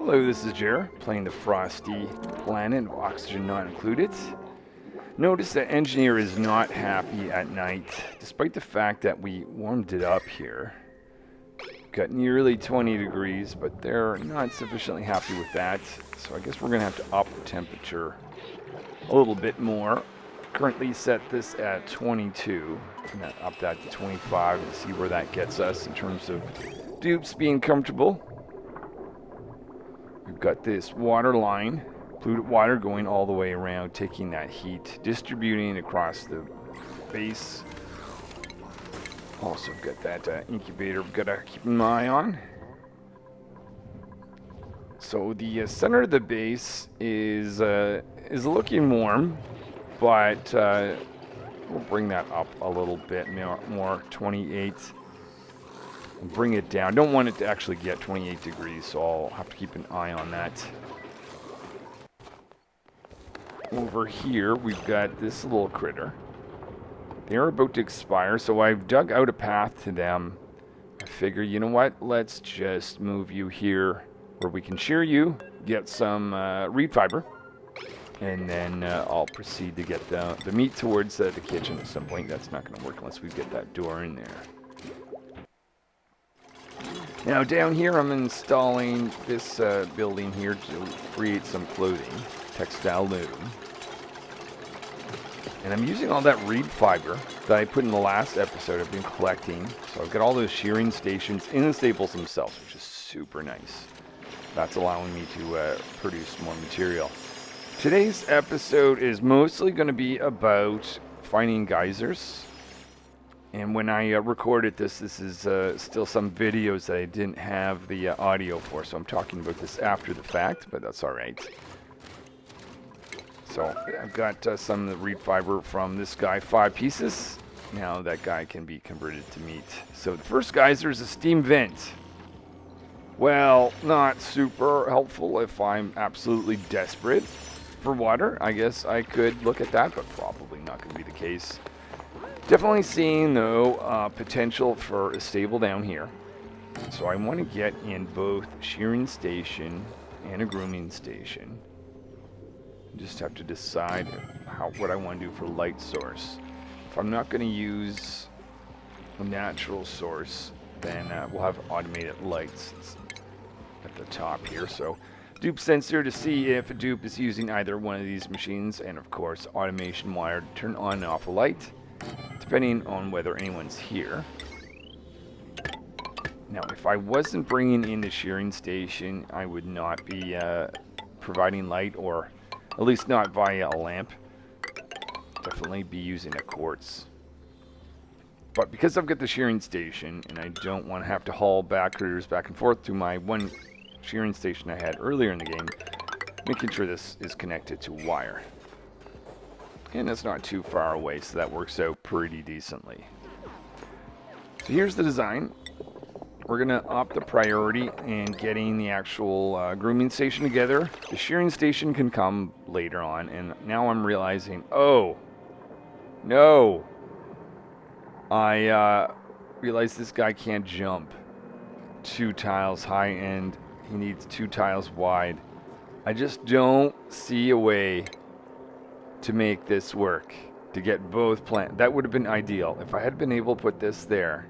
Hello, this is Jer, playing the Frosty planet, oxygen not included. Notice that Engineer is not happy at night, despite the fact that we warmed it up here. Got nearly 20 degrees, but they're not sufficiently happy with that, so I guess we're going to have to up the temperature a little bit more. Currently set this at 22, and then up that to 25 and see where that gets us in terms of dupes being comfortable. We've got this water line, polluted water going all the way around, taking that heat, distributing across the base. Also got that incubator we've got to keep an eye on. So the center of the base is looking warm, but we'll bring that up a little bit more, 28. Bring it down. Don't want it to actually get 28 degrees, so I'll have to keep an eye on that. Over here, we've got this little critter. They're about to expire, so I've dug out a path to them. I figure, you know what? Let's just move you here where we can shear you, get some reed fiber, and then I'll proceed to get the meat towards the kitchen at some point. That's not going to work unless we get that door in there. Now down here I'm installing this building here to create some clothing, textile loom. And I'm using all that reed fiber that I put in the last episode I've been collecting. So I've got all those shearing stations in the staples themselves, which is super nice. That's allowing me to produce more material. Today's episode is mostly going to be about finding geysers. And when I recorded this is still some videos that I didn't have the audio for, so I'm talking about this after the fact, but that's all right. So I've got some of the reed fiber from this guy, 5 pieces. Now that guy can be converted to meat. So the first geyser is a steam vent. Well, not super helpful if I'm absolutely desperate for water. I guess I could look at that, but probably not going to be the case. Definitely seeing, though, potential for a stable down here. So I want to get in both shearing station and a grooming station. Just have to decide what I want to do for light source. If I'm not going to use a natural source, then we'll have automated lights at the top here. So dupe sensor to see if a dupe is using either one of these machines, and of course automation wire to turn on and off a light, depending on whether anyone's here. Now, if I wasn't bringing in the shearing station, I would not be providing light, or at least not via a lamp. Definitely be using a quartz. But because I've got the shearing station, and I don't want to have to haul critters back and forth to my one shearing station I had earlier in the game, making sure this is connected to wire. And it's not too far away, so that works out pretty decently. So here's the design. We're going to up the priority in getting the actual grooming station together. The shearing station can come later on, and now I'm realizing, oh, no. I realized this guy can't jump 2 tiles high, and he needs 2 tiles wide. I just don't see a way to make this work, to get both plants. That would have been ideal if I had been able to put this there,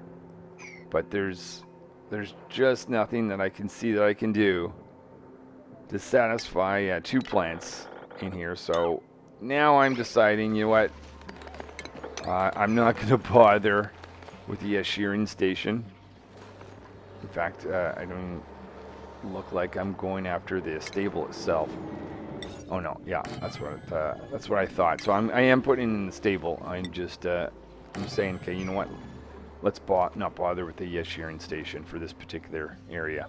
but there's just nothing that I can see that I can do to satisfy 2 plants in here. So now I'm deciding, you know what, I'm not going to bother with the shearing station. In fact, I don't even look like I'm going after the stable itself. Oh no, yeah, that's what I thought. So I am putting in the stable. I'm saying, okay, you know what? Let's not bother with the shearing station for this particular area.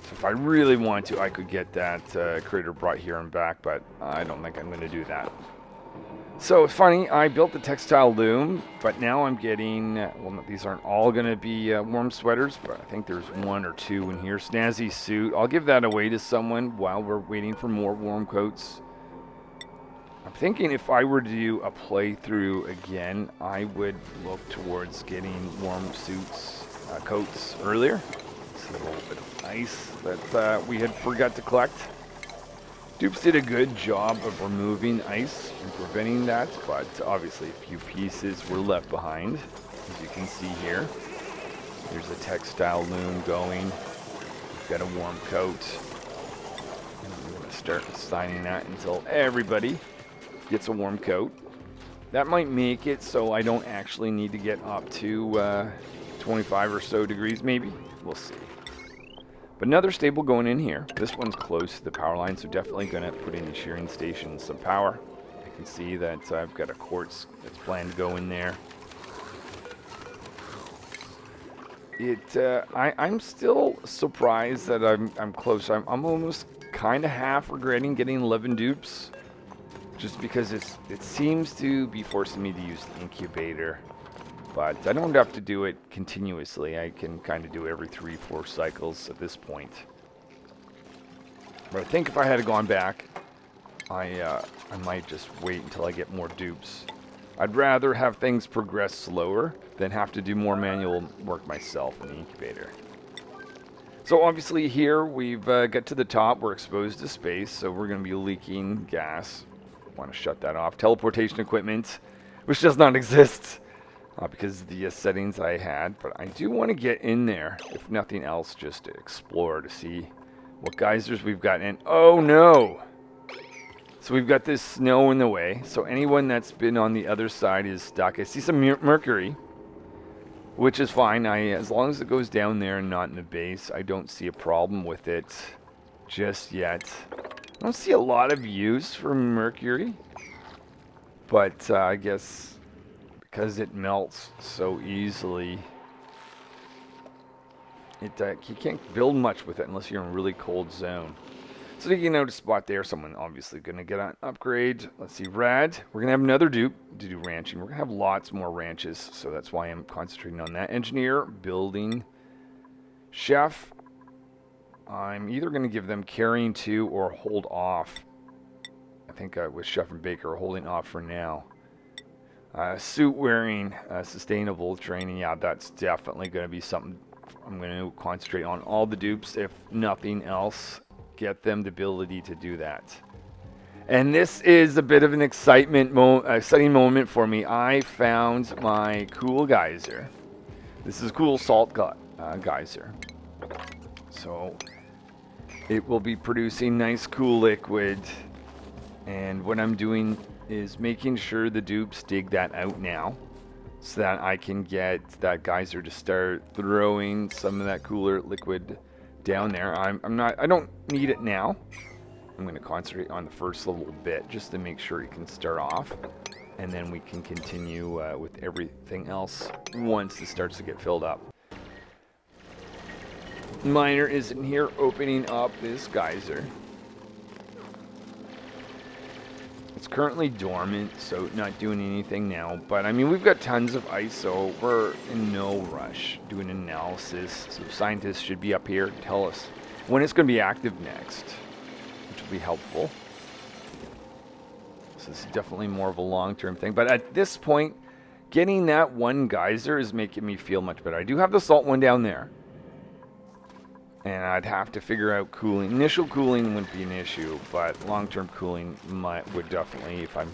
So if I really want to, I could get that critter brought here and back, but I don't think I'm going to do that. So it's funny, I built the textile loom, but now I'm getting, well, these aren't all going to be warm sweaters, but I think there's 1 or 2 in here. Snazzy suit. I'll give that away to someone while we're waiting for more warm coats. I'm thinking if I were to do a playthrough again, I would look towards getting warm suits, coats earlier. It's a little bit of ice that we had forgot to collect. Dupes did a good job of removing ice and preventing that, but obviously a few pieces were left behind, as you can see here. There's a textile loom going. We've got a warm coat. And we're going to start assigning that until everybody gets a warm coat. That might make it so I don't actually need to get up to 25 or so degrees maybe. We'll see. But another stable going in here. This one's close to the power line, so definitely going to put in the shearing station some power. I can see that I've got a quartz that's planned to go in there. I'm still surprised that I'm close. I'm almost kind of half regretting getting 11 dupes, just because it seems to be forcing me to use the incubator. But I don't have to do it continuously. I can kind of do it every 3-4 cycles at this point. But I think if I had gone back, I might just wait until I get more dupes. I'd rather have things progress slower than have to do more manual work myself in the incubator. So obviously here we've got to the top. We're exposed to space, so we're going to be leaking gas. Want to shut that off. Teleportation equipment, which does not exist. Because of the settings I had, but I do want to get in there, if nothing else, just to explore, to see what geysers we've got in. Oh no! So we've got this snow in the way, so anyone that's been on the other side is stuck. I see some mercury, which is fine. As long as it goes down there and not in the base, I don't see a problem with it just yet. I don't see a lot of use for mercury, but I guess because it melts so easily, you can't build much with it unless you're in a really cold zone. So you know, to spot there, someone obviously going to get an upgrade. Let's see, rad. We're going to have another dupe to do ranching. We're going to have lots more ranches, so that's why I'm concentrating on that. Engineer, building, chef. I'm either going to give them carrying 2 or hold off. I think with chef and baker, we're holding off for now. Suit wearing, sustainable training, yeah, that's definitely going to be something I'm going to concentrate on. All the dupes, if nothing else, get them the ability to do that. And this is a bit of an exciting moment for me. I found my cool geyser. This is cool salt geyser. So it will be producing nice cool liquid, and what I'm doing is making sure the dupes dig that out now so that I can get that geyser to start throwing some of that cooler liquid down there. I don't need it now. I'm going to concentrate on the first little bit just to make sure it can start off, and then we can continue with everything else once it starts to get filled up. Miner is in here opening up this geyser. It's currently dormant, so not doing anything now. But I mean, we've got tons of ice, so we're in no rush doing analysis. So scientists should be up here to tell us when it's going to be active next, which will be helpful. So this is definitely more of a long-term thing. But at this point, getting that one geyser is making me feel much better. I do have the salt one down there, and I'd have to figure out cooling. Initial cooling wouldn't be an issue, but long-term cooling would definitely, if I'm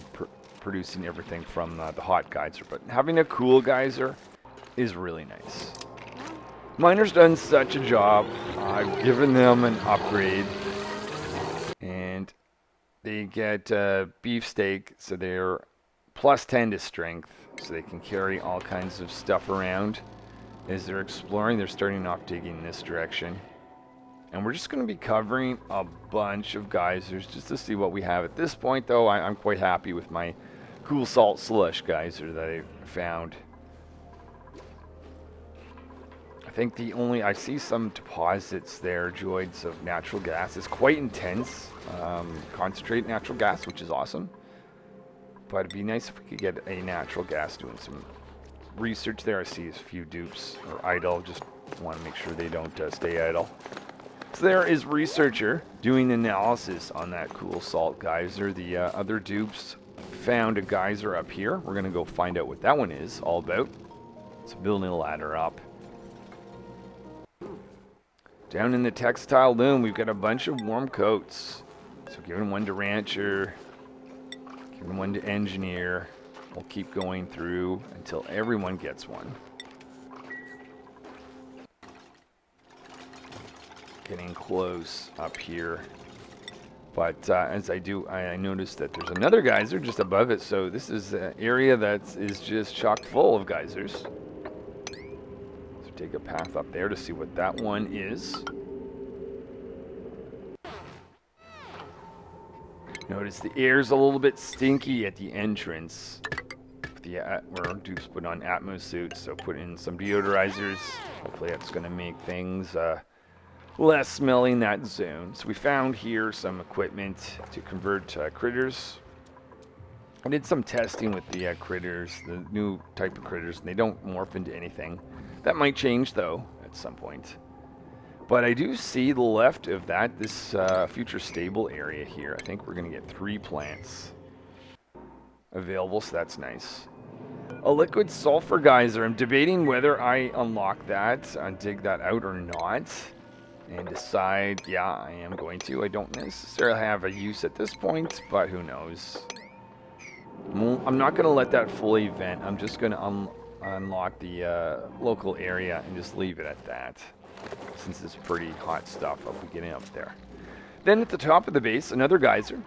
producing everything from the hot geyser. But having a cool geyser is really nice. Miner's done such a job. I've given them an upgrade, and they get beefsteak, so they're plus 10 to strength, so they can carry all kinds of stuff around. As they're exploring, they're starting off digging in this direction. And we're just going to be covering a bunch of geysers just to see what we have. At this point, though, I'm quite happy with my cool salt slush geyser that I found. I think I see some deposits there, Joids, of natural gas. It's quite intense, concentrate natural gas, which is awesome. But it'd be nice if we could get a natural gas doing some research there. I see a few dupes are idle. Just want to make sure they don't stay idle. So there is researcher doing analysis on that cool salt geyser. The other dupes found a geyser up here. We're going to go find out what that one is all about. So building a ladder up. Down in the textile loom, we've got a bunch of warm coats. So giving one to rancher, giving one to engineer. We'll keep going through until everyone gets one. Getting close up here. But as I do, I noticed that there's another geyser just above it. So this is an area that is just chock full of geysers. So take a path up there to see what that one is. Notice the air's a little bit stinky at the entrance. Where Duke's put on Atmos suits, so put in some deodorizers. Hopefully that's going to make things less smelly in that zone. So we found here some equipment to convert critters. I did some testing with the critters, the new type of critters, and they don't morph into anything. That might change though at some point. But I do see the left of that, this future stable area here. I think we're going to get 3 plants available, so that's nice. A liquid sulfur geyser. I'm debating whether I unlock that, dig that out or not, and decide, yeah, I am going to. I don't necessarily have a use at this point, but who knows. I'm not going to let that fully vent. I'm just going to unlock the local area and just leave it at that, since it's pretty hot stuff. I'll be getting up there. Then at the top of the base, another geyser.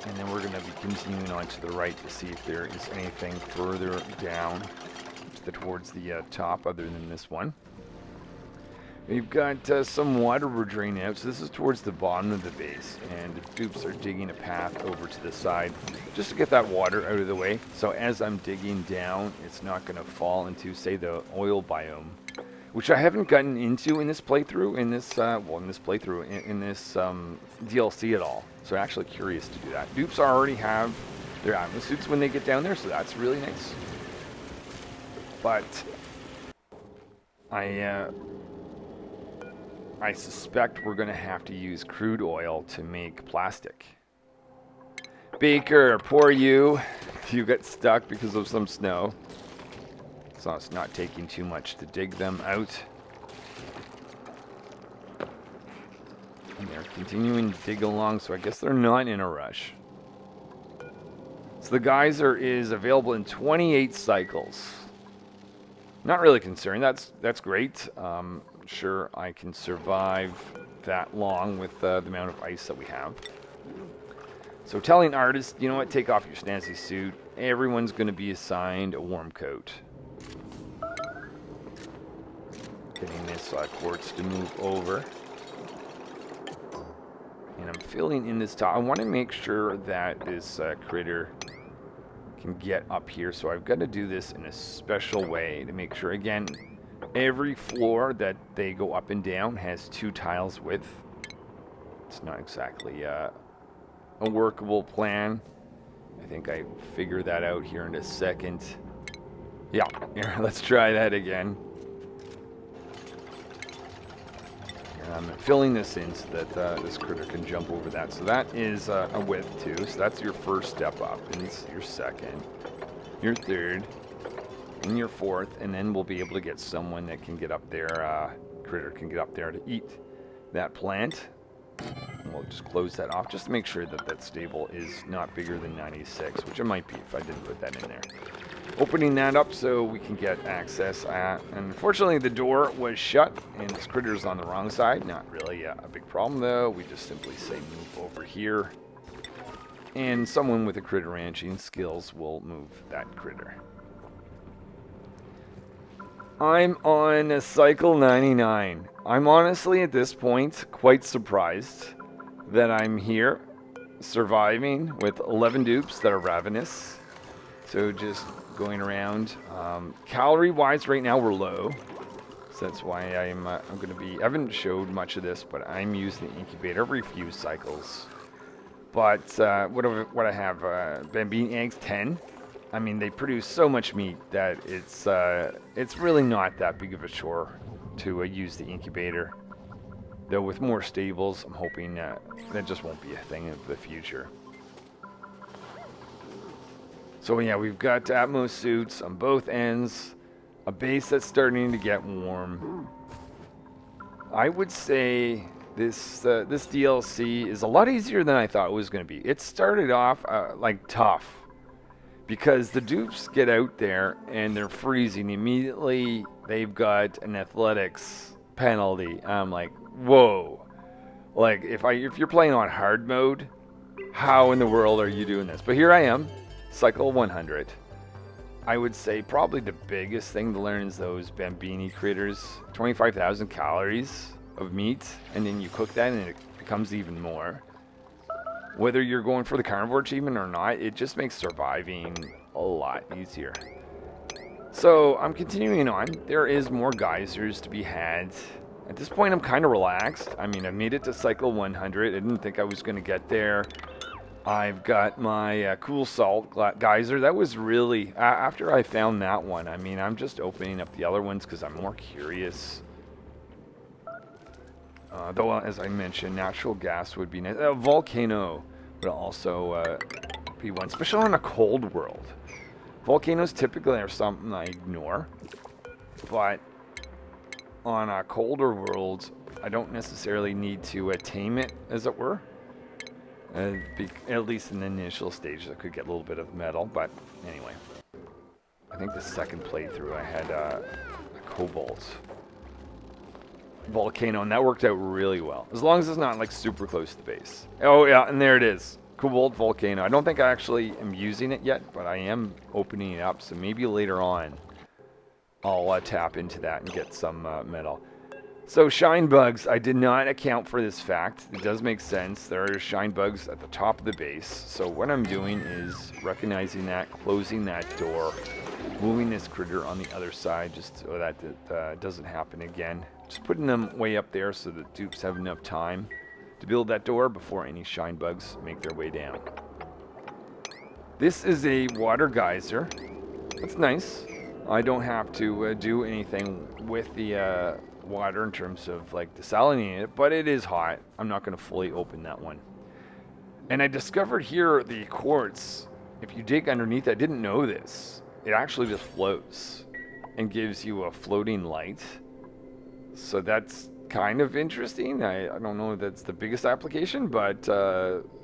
And then we're going to be continuing on to the right to see if there is anything further down towards the top other than this one. We've got some water we're draining out, so this is towards the bottom of the base, and the dupes are digging a path over to the side just to get that water out of the way. So as I'm digging down, it's not going to fall into, say, the oil biome, which I haven't gotten into in this playthrough, in this DLC at all. So I'm actually curious to do that. Dupes already have their Atmos suits when they get down there, so that's really nice. But I suspect we're going to have to use crude oil to make plastic. Baker, poor you. You got stuck because of some snow. So it's not taking too much to dig them out. And they're continuing to dig along, so I guess they're not in a rush. So the geyser is available in 28 cycles. Not really concerned. That's great. Sure, I can survive that long with the amount of ice that we have. So telling artists, you know what, take off your snazzy suit. Everyone's going to be assigned a warm coat. Getting this quartz to move over. And I'm filling in this top. I want to make sure that this critter can get up here. So I've got to do this in a special way to make sure, again, every floor that they go up and down has 2 tiles width. It's not exactly a workable plan. I think I figure that out here in a second. Yeah, here, let's try that again. I'm filling this in so that this critter can jump over that. So that is a width too. So that's your first step up, and it's your second, your third, and your fourth, and then we'll be able to get someone that can get up there. Critter can get up there to eat that plant. And we'll just close that off just to make sure that that stable is not bigger than 96, which it might be if I didn't put that in there. Opening that up so we can get access. And unfortunately, the door was shut, and this critter's on the wrong side. Not really a big problem, though. We just simply say move over here. And someone with a critter ranching skills will move that critter. I'm on cycle 99. I'm honestly, at this point, quite surprised that I'm here, surviving with 11 dupes that are ravenous. So just going around. Calorie-wise, right now we're low. So that's why I'm going to be... I haven't showed much of this, but I'm using the incubator every few cycles. But what I have, Bambini eggs, 10. I mean, they produce so much meat that it's really not that big of a chore to use the incubator. Though with more stables, I'm hoping that just won't be a thing of the future. So yeah, we've got Atmos suits on both ends, a base that's starting to get warm. I would say this DLC is a lot easier than I thought it was going to be. It started off like tough because the dupes get out there and they're freezing immediately. They've got an athletics penalty. I'm like, whoa! Like if you're playing on hard mode, how in the world are you doing this? But here I am, cycle 100. I would say probably the biggest thing to learn is those Bambini critters. 25,000 calories of meat, and then you cook that and it becomes even more. Whether you're going for the carnivore achievement or not, it just makes surviving a lot easier. So I'm continuing on. There is more geysers to be had. At this point, I'm kind of relaxed. I mean, I made it to cycle 100. I didn't think I was going to get there. I've got my cool salt geyser. That was really, after I found that one, I mean, I'm just opening up the other ones because I'm more curious. Though, as I mentioned, natural gas would be nice. A volcano would also be one, especially on a cold world. Volcanoes typically are something I ignore, but on a colder world, I don't necessarily need to tame it, as it were. At least in the initial stage, I could get a little bit of metal, but anyway. I think the second playthrough I had a cobalt volcano, and that worked out really well. As long as it's not like super close to the base. Oh yeah, and there it is. Cobalt volcano. I don't think I actually am using it yet, but I am opening it up, so maybe later on I'll tap into that and get some metal. So shine bugs, I did not account for this fact. It does make sense. There are shine bugs at the top of the base. So what I'm doing is recognizing that, closing that door, moving this critter on the other side just so that it doesn't happen again. Just putting them way up there so the dupes have enough time to build that door before any shine bugs make their way down. This is a water geyser. That's nice. I don't have to do anything with the water in terms of like desalinating it, but it is hot. I'm not going to fully open that one. And I discovered here the quartz, if you dig underneath, I didn't know this, it actually just floats and gives you a floating light. So that's kind of interesting. I don't know if that's the biggest application, but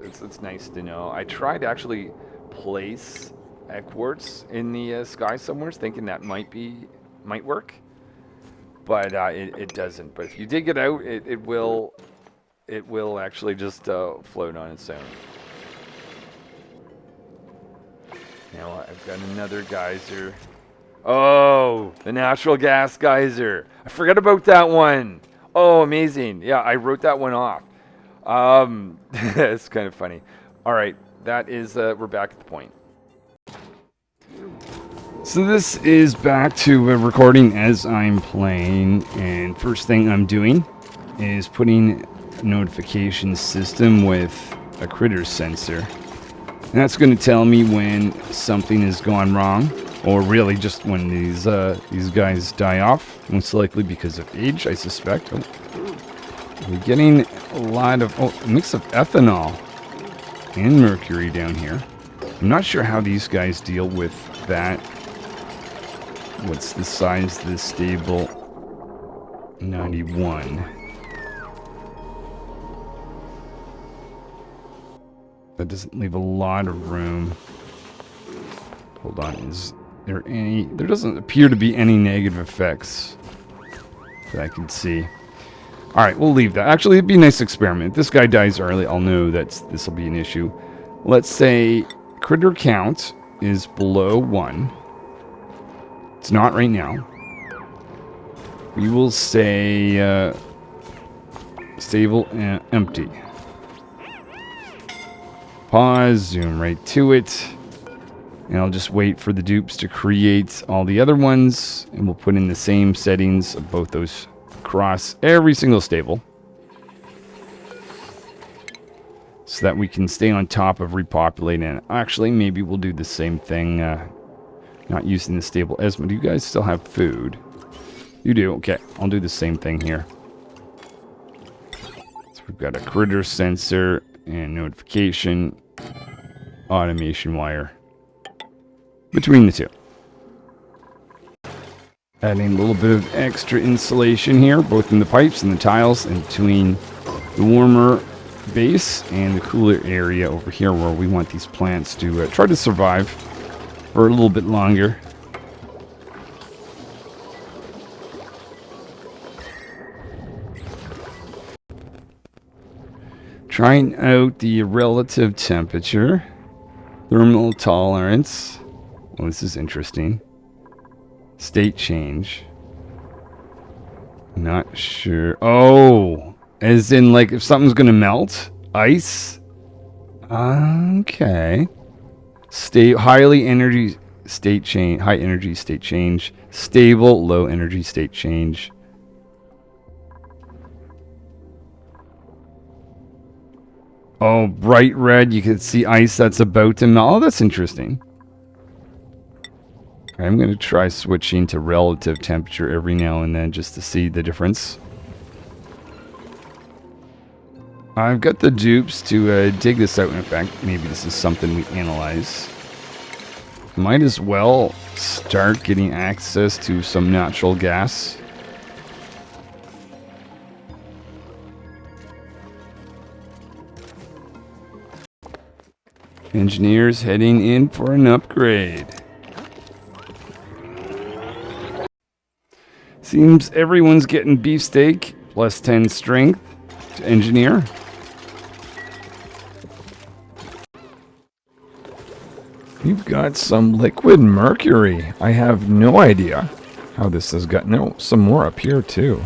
it's nice to know. I tried to actually place a quartz in the sky somewhere, thinking that might work. But it doesn't. But if you dig it out, it will actually just float on its own. Now I've got another geyser. Oh, the natural gas geyser. I forgot about that one. Oh, amazing. Yeah, I wrote that one off. It's kind of funny. All right, that is, we're back at the point. So this is back to recording as I'm playing, and first thing I'm doing is putting a notification system with a critter sensor. And that's going to tell me when something has gone wrong, or really just when these guys die off, most likely because of age, I suspect. Oh, we're getting a lot of, a mix of ethanol and mercury down here. I'm not sure how these guys deal with that. What's the size of this stable? 91. That doesn't leave a lot of room. Hold on, is there any... There doesn't appear to be any negative effects that I can see. Alright, we'll leave that. Actually, it'd be a nice experiment. If this guy dies early, I'll know that this will be an issue. Let's say critter count is below 1. It's not right now. We will say stable and empty. Pause, zoom right to it. And I'll just wait for the dupes to create all the other ones. And we'll put in the same settings of both those across every single stable. So that we can stay on top of repopulating it. Actually, maybe we'll do the same thing. Not using the stable Esma. Do you guys still have food? You do. Okay, I'll do the same thing here. So we've got a critter sensor and notification automation wire. between the two. Adding a little bit of extra insulation here, both in the pipes and the tiles, and between the warmer base and the cooler area over here where we want these plants to try to survive for a little bit longer. Trying out the relative temperature, thermal tolerance. Oh, this is interesting. State change. Not sure. Oh, as in like if something's gonna melt, ice. Okay. Highly energy state change. High energy state change. Stable, low energy state change. Oh, bright red. You can see ice that's about to melt. Oh, that's interesting. I'm going to try switching to relative temperature every now and then just to see the difference. I've got the dupes to dig this out. In fact, maybe this is something we analyze. Might as well start getting access to some natural gas. Engineers heading in for an upgrade. Seems everyone's getting beefsteak, plus 10 strength to engineer. We've got some liquid mercury. I have no idea how this has gotten. No, some more up here too.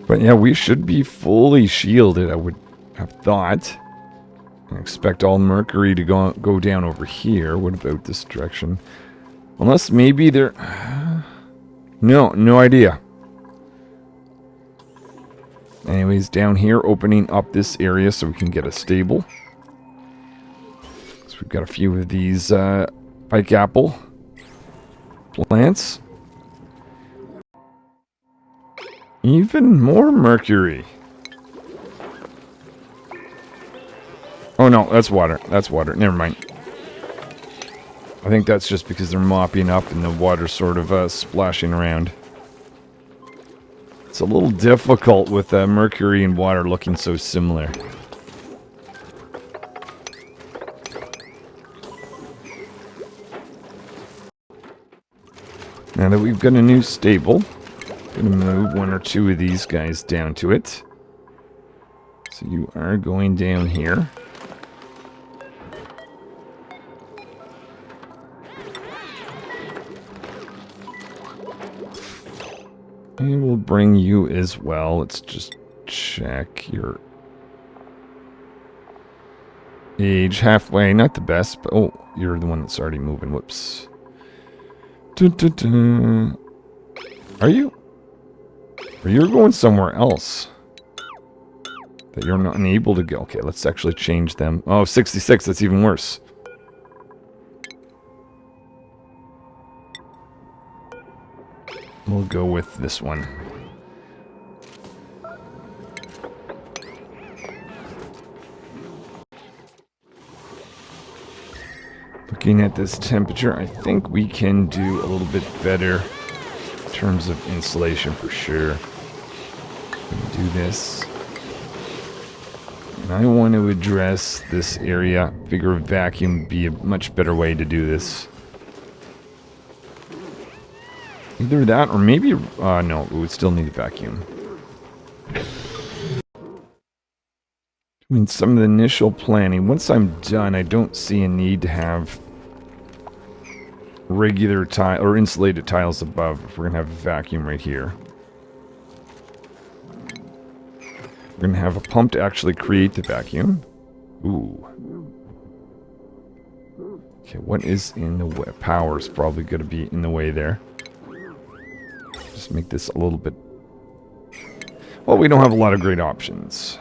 But yeah, we should be fully shielded, I would have thought. I expect all mercury to go down over here. What about this direction? Unless maybe they're... No idea. Anyways, down here, opening up this area so we can get a stable. So we've got a few of these pike apple plants. Even more mercury. Oh no, that's water. That's water. Never mind. I think that's just because they're mopping up and the water's sort of splashing around. It's a little difficult with mercury and water looking so similar. Now that we've got a new stable, I'm going to move one or two of these guys down to it. So you are going down here. And we'll bring you as well. Let's just check your age. Halfway, not the best, but oh, you're the one that's already moving. Whoops. Dun, dun, dun. Are you? Or you're going somewhere else that you're not unable to go. Okay, let's actually change them. Oh, 66, that's even worse. We'll go with this one. Looking at this temperature, I think we can do a little bit better in terms of insulation for sure. Do this. And I want to address this area. Figure a vacuum would be a much better way to do this. Either that or maybe... no, we would still need a vacuum. I mean, some of the initial planning. Once I'm done, I don't see a need to have regular tile or insulated tiles above if we're going to have a vacuum right here. We're going to have a pump to actually create the vacuum. Ooh. Okay, what is in the way? Power is probably going to be in the way there. Just make this a little bit... Well, we don't have a lot of great options.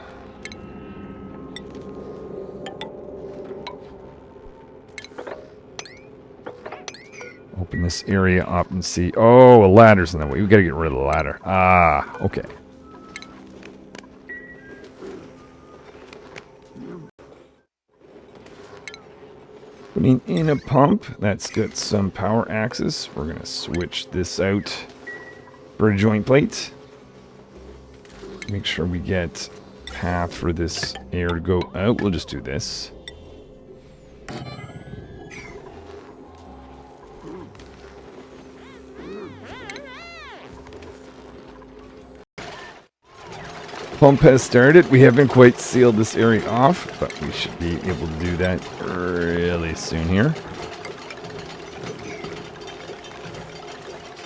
Open this area up and see... Oh, a ladder's in the way. We've got to get rid of the ladder. Ah, okay. Putting in a pump. That's got some power axis. We're going to switch this out for a joint plate. Make sure we get path for this air to go out. We'll just do this. Pump has started. We haven't quite sealed this area off, but we should be able to do that really soon here.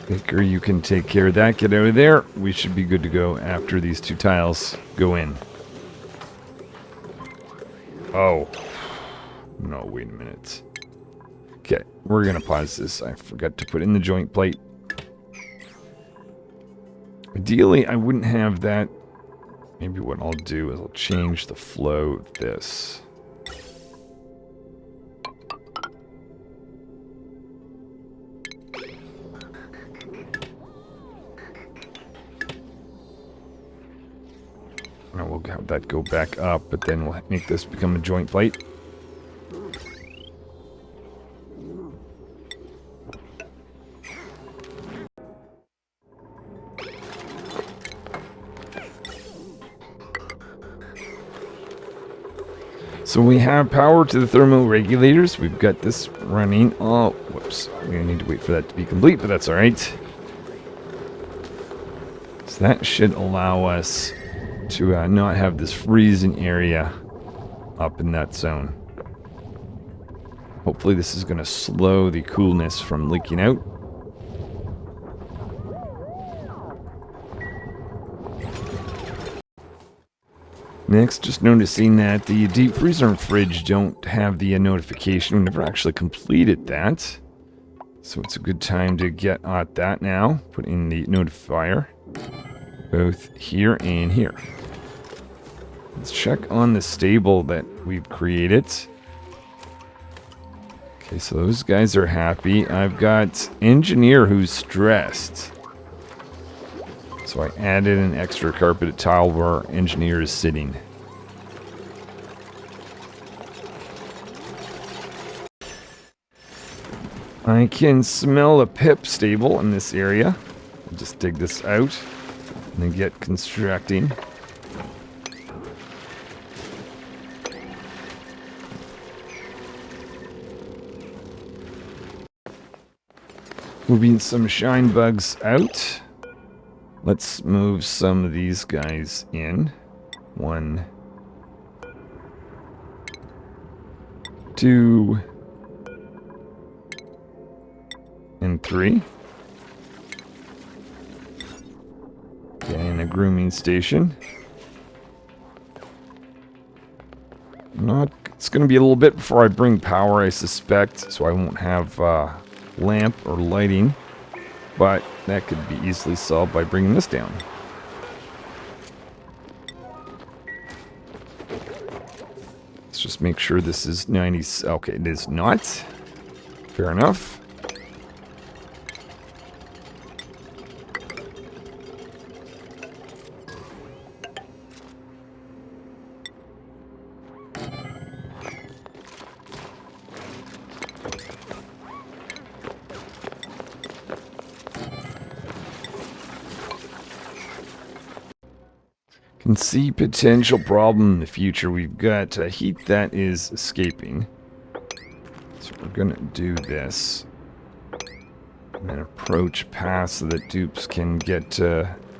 Baker, you can take care of that. Get out of there. We should be good to go after these two tiles go in. Oh. No, wait a minute. Okay, we're going to pause this. I forgot to put in the joint plate. Ideally, I wouldn't have that. Maybe what I'll do is I'll change the flow of this. Now we'll have that go back up, but then we'll make this become a joint plate. So we have power to the thermal regulators. We've got this running. Oh, whoops. We need to wait for that to be complete, but that's all right. So that should allow us to not have this freezing area up in that zone. Hopefully this is going to slow the coolness from leaking out. Next, just noticing that the deep freezer and fridge don't have the notification. We never actually completed that. So it's a good time to get at that now. Put in the notifier, both here and here. Let's check on the stable that we've created. Okay, so those guys are happy. I've got engineer who's stressed. So I added an extra carpeted tile where our engineer is sitting. I can smell a pip stable in this area. I'll just dig this out and then get constructing. Moving some shine bugs out. Let's move some of these guys in. 1, 2, and 3. Okay, and a grooming station. It's going to be a little bit before I bring power, I suspect, so I won't have lamp or lighting. But that could be easily solved by bringing this down. Let's just make sure this is 90. Okay, it is not. Fair enough. Can see potential problem in the future. We've got heat that is escaping. So we're going to do this. And then approach paths so that dupes can get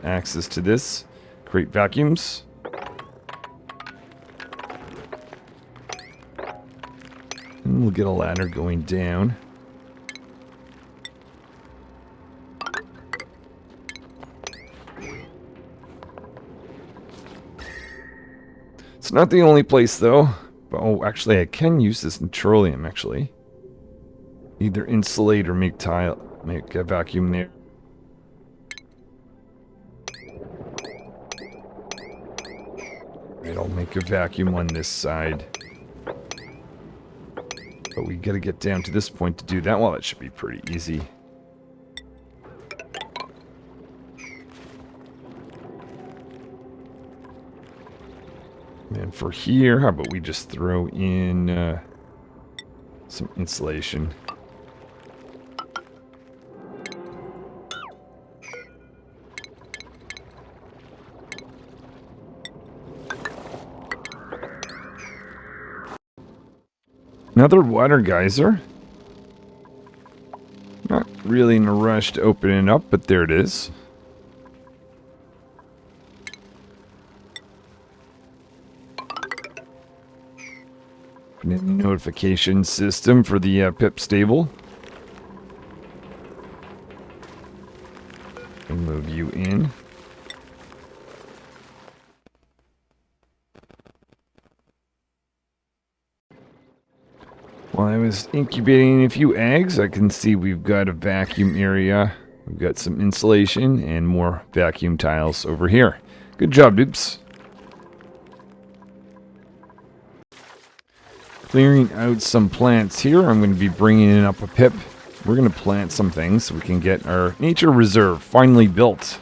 access to this. Create vacuums. And we'll get a ladder going down. It's not the only place, though. Oh, actually, I can use this petroleum, actually. Either insulate or make a vacuum there. Right, I'll make a vacuum on this side. But we gotta get down to this point to do that. Well, that should be pretty easy. And for here, how about we just throw in some insulation. Another water geyser. Not really in a rush to open it up, but there it is. Notification system for the pip stable. I'll move you in. While I was incubating a few eggs, I can see we've got a vacuum area. We've got some insulation and more vacuum tiles over here. Good job, dudes. Clearing out some plants here. I'm going to be bringing up a pip. We're going to plant some things so we can get our nature reserve finally built.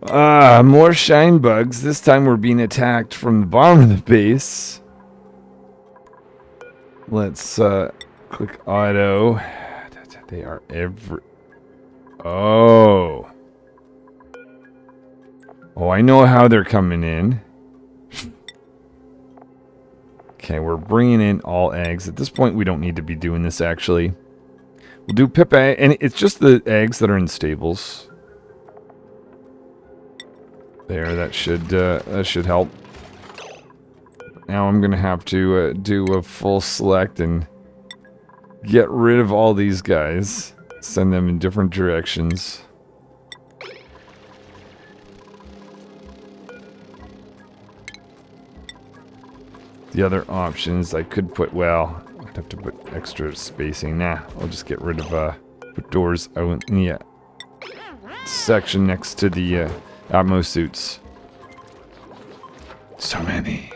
More shine bugs. This time we're being attacked from the bottom of the base. Let's click auto. They are every... Oh, I know how they're coming in. Okay, we're bringing in all eggs. At this point, we don't need to be doing this, actually. We'll do pip egg, and it's just the eggs that are in stables. There, that should help. Now I'm going to have to do a full select and get rid of all these guys. Send them in different directions. The other options I could put, well, I'd have to put extra spacing. Nah, I'll just get rid of put doors out in the section next to the Atmo suits. So many.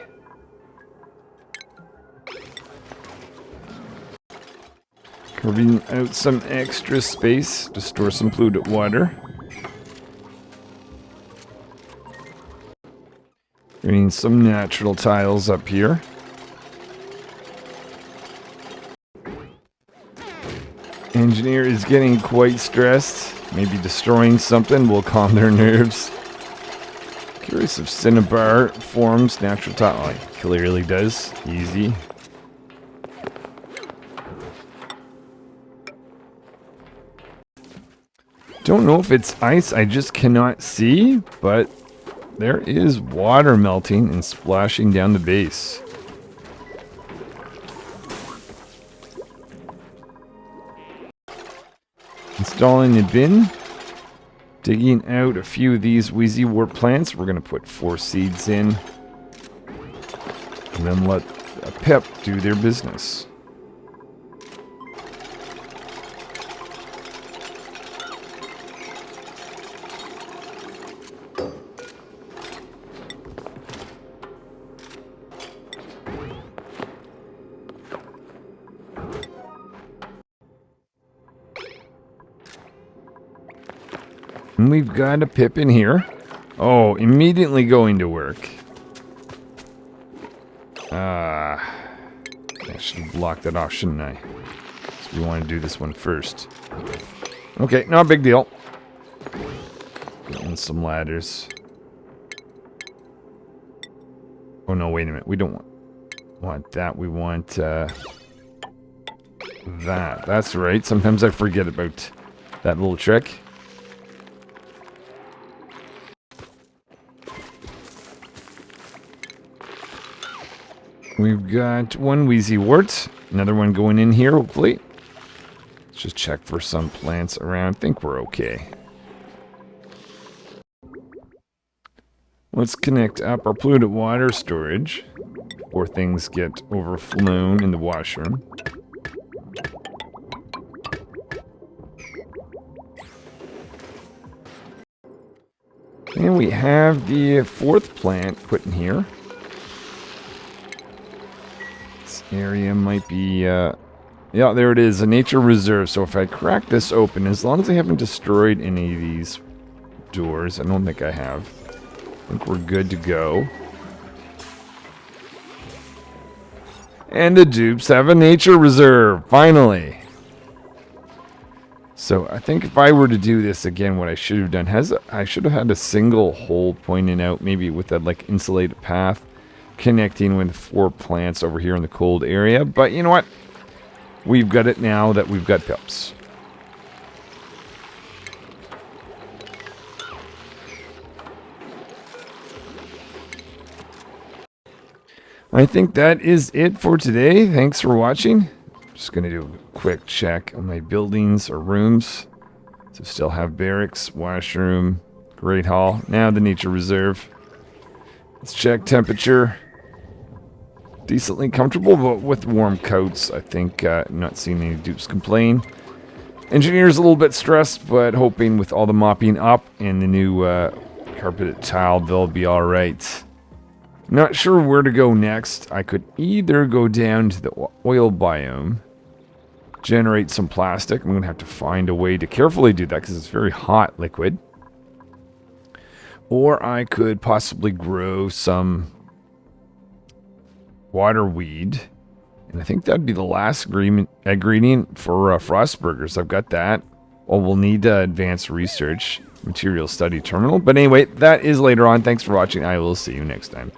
Carving out some extra space to store some polluted water. We need some natural tiles up here. Engineer is getting quite stressed. Maybe destroying something will calm their nerves. Curious if Cinnabar forms natural tile. Oh, it clearly does. Easy. Don't know if it's ice, I just cannot see, but there is water melting and splashing down the base. Installing the bin. Digging out a few of these Wheezy Wart plants. We're going to put 4 seeds in. And then let a pip do their business. And we've got a pip in here. Oh, immediately going to work. I should have blocked that off, shouldn't I? So we want to do this one first. Okay, not a big deal. Getting some ladders. Oh no, wait a minute. We don't want that. We want that. That's right. Sometimes I forget about that little trick. We've got one Wheezy Wart, another one going in here, hopefully. Let's just check for some plants around. I think we're okay. Let's connect up our polluted water storage before things get overflown in the washroom. And we have the 4th plant put in here. Area might be, yeah, there it is, a nature reserve. So if I crack this open, as long as I haven't destroyed any of these doors, I don't think I have. I think we're good to go. And the dupes have a nature reserve, finally. So I think if I were to do this again, what I should have done I should have had a single hole pointing out, maybe with that like insulated path connecting with 4 plants over here in the cold area. But you know what? We've got it now that we've got pips. I think that is it for today. Thanks for watching. Just going to do a quick check on my buildings or rooms. So still have barracks, washroom, great hall. Now the nature reserve. Let's check temperature. Decently comfortable, but with warm coats. I think not seeing any dupes complain. Engineer's a little bit stressed, but hoping with all the mopping up and the new carpeted tile, they'll be alright. Not sure where to go next. I could either go down to the oil biome, generate some plastic. I'm going to have to find a way to carefully do that because it's very hot liquid. Or I could possibly grow some water weed. And I think that'd be the last ingredient for frost burgers. I've got that. Well, we'll need advanced research material study terminal. But anyway, that is later on. Thanks for watching. I will see you next time.